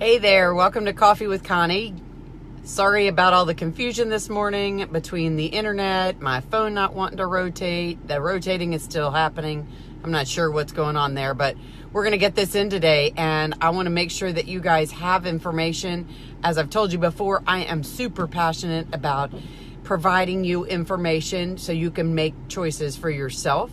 Hey there, welcome to Coffee with Connie. Sorry about all the confusion this morning between the internet, my phone not wanting to rotate. The rotating is still happening. I'm not sure what's going on there, but we're going to get this in today, and I want to make sure that you guys have information. As I've told you before, I am super passionate about providing you information so you can make choices for yourself.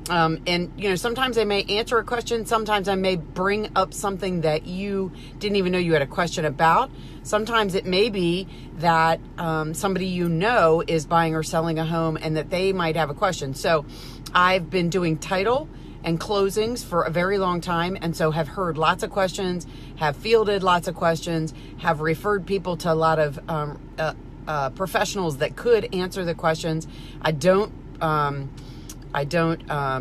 Sometimes I may answer a question. Sometimes I may bring up something that you didn't even know you had a question about. Sometimes it may be that somebody you know is buying or selling a home and that they might have a question. So I've been doing title and closings for a very long time, and so have heard lots of questions, have fielded lots of questions, have referred people to a lot of professionals that could answer the questions. I don't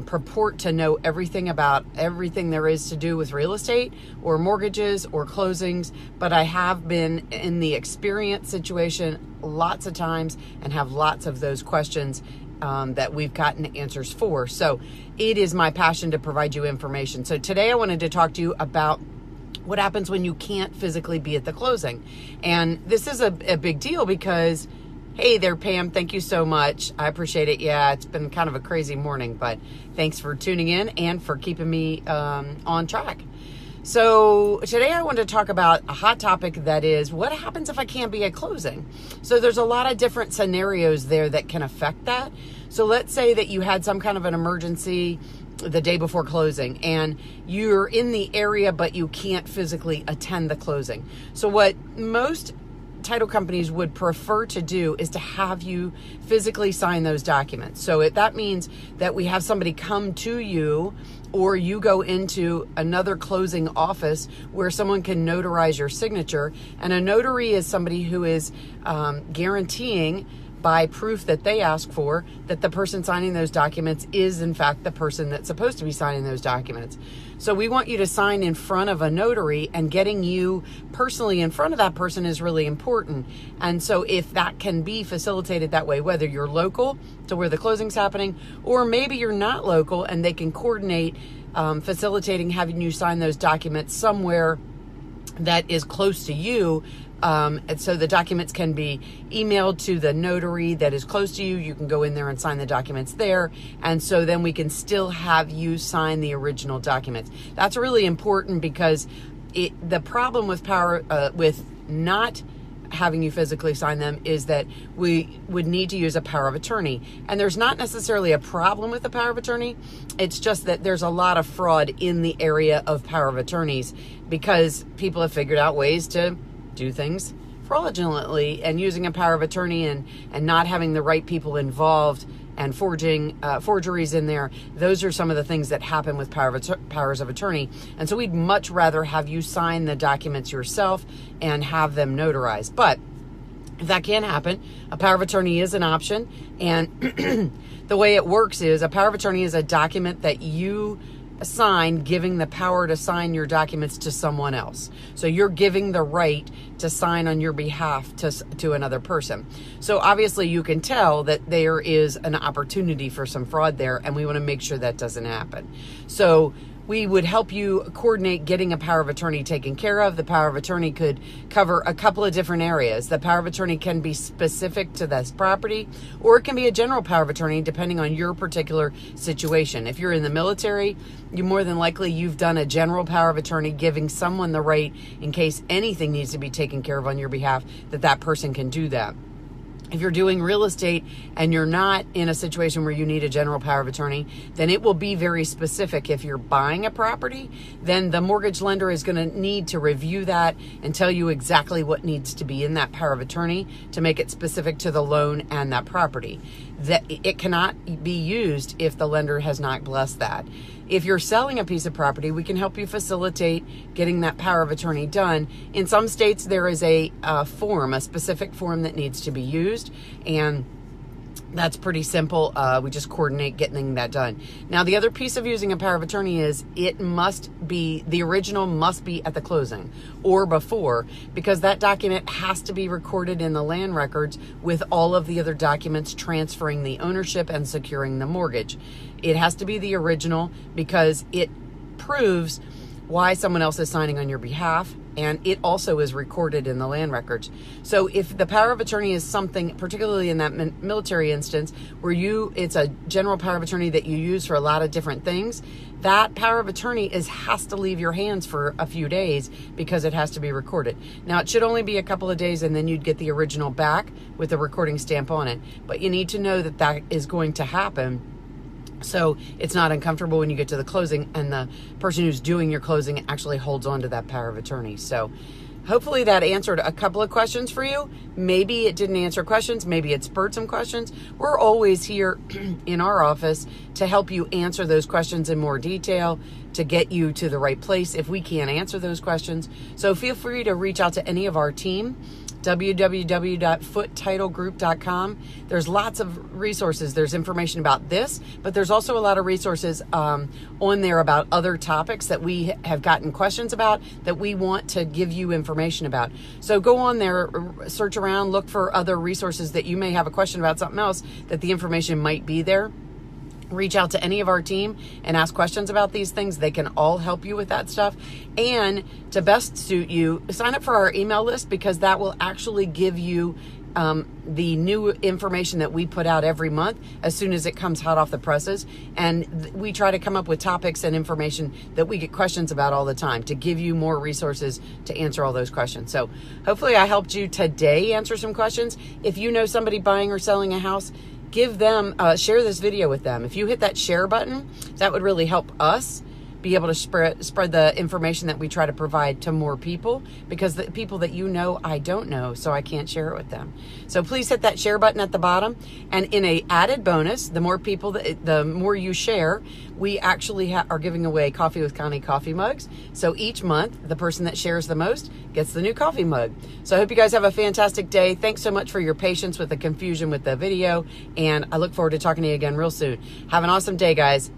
purport to know everything about everything there is to do with real estate or mortgages or closings, but I have been in the experience situation lots of times and have lots of those questions that we've gotten answers for. So it is my passion to provide you information. So today I wanted to talk to you about what happens when you can't physically be at the closing. And this is a big deal because, hey there, Pam. Thank you so much. I appreciate it. Yeah, it's been kind of a crazy morning, but thanks for tuning in and for keeping me on track. So today I want to talk about a hot topic that is, what happens if I can't be at closing? So there's a lot of different scenarios there that can affect that. So let's say that you had some kind of an emergency the day before closing and you're in the area, but you can't physically attend the closing. So what most title companies would prefer to do is to have you physically sign those documents. So that means that we have somebody come to you, or you go into another closing office where someone can notarize your signature. And a notary is somebody who is guaranteeing by proof that they ask for that the person signing those documents is in fact the person that's supposed to be signing those documents. So we want you to sign in front of a notary, and getting you personally in front of that person is really important. And so if that can be facilitated that way, whether you're local to where the closing's happening, or maybe you're not local and they can coordinate facilitating having you sign those documents somewhere that is close to you. And so the documents can be emailed to the notary that is close to you. You can go in there and sign the documents there. And so then we can still have you sign the original documents. That's really important because the problem with with not having you physically sign them is that we would need to use a power of attorney. And there's not necessarily a problem with the power of attorney. It's just that there's a lot of fraud in the area of power of attorneys because people have figured out ways to do things fraudulently, and using a power of attorney and not having the right people involved and forgeries in there. Those are some of the things that happen with powers of attorney. And so we'd much rather have you sign the documents yourself and have them notarized. But if that can't happen, a power of attorney is an option. And the way it works is a power of attorney is a document that you sign, giving the power to sign your documents to someone else. So you're giving the right to sign on your behalf to another person. So obviously you can tell that there is an opportunity for some fraud there, and we want to make sure that doesn't happen. So we would help you coordinate getting a power of attorney taken care of. The power of attorney could cover a couple of different areas. The power of attorney can be specific to this property, or it can be a general power of attorney depending on your particular situation. If you're in the military, you more than likely you've done a general power of attorney giving someone the right in case anything needs to be taken care of on your behalf, that person can do that. If you're doing real estate and you're not in a situation where you need a general power of attorney, then it will be very specific. If you're buying a property, then the mortgage lender is going to need to review that and tell you exactly what needs to be in that power of attorney to make it specific to the loan and that property. That it cannot be used if the lender has not blessed that. If you're selling a piece of property, we can help you facilitate getting that power of attorney done. In some states, there is a specific form that needs to be used, and that's pretty simple. We just coordinate getting that done. Now, the other piece of using a power of attorney is the original must be at the closing or before, because that document has to be recorded in the land records with all of the other documents transferring the ownership and securing the mortgage. It has to be the original because it proves why someone else is signing on your behalf. and it also is recorded in the land records. So if the power of attorney is something, particularly in that military instance, where it's a general power of attorney that you use for a lot of different things, that power of attorney has to leave your hands for a few days because it has to be recorded. Now, it should only be a couple of days, and then you'd get the original back with the recording stamp on it. But you need to know that that is going to happen, so it's not uncomfortable when you get to the closing and the person who's doing your closing actually holds on to that power of attorney. So hopefully that answered a couple of questions for you. Maybe it didn't answer questions. Maybe it spurred some questions. We're always here in our office to help you answer those questions in more detail, to get you to the right place if we can't answer those questions. So feel free to reach out to any of our team. www.foottitlegroup.com. There's lots of resources. There's information about this, but there's also a lot of resources on there about other topics that we have gotten questions about that we want to give you information about. So go on there, search around, look for other resources that you may have a question about something else that the information might be there. Reach out to any of our team and ask questions about these things. They can all help you with that stuff. And to best suit you, sign up for our email list, because that will actually give you the new information that we put out every month as soon as it comes hot off the presses. And we try to come up with topics and information that we get questions about all the time to give you more resources to answer all those questions. So hopefully I helped you today answer some questions. If you know somebody buying or selling a house, give them, share this video with them. If you hit that share button, that would really help us be able to spread the information that we try to provide to more people, because the people that you know, I don't know, so I can't share it with them. So please hit that share button at the bottom. And in a added bonus, the more people, the more you share, we actually are giving away Coffee with Connie coffee mugs. So each month, the person that shares the most gets the new coffee mug. So I hope you guys have a fantastic day. Thanks so much for your patience with the confusion with the video, and I look forward to talking to you again real soon. Have an awesome day, guys.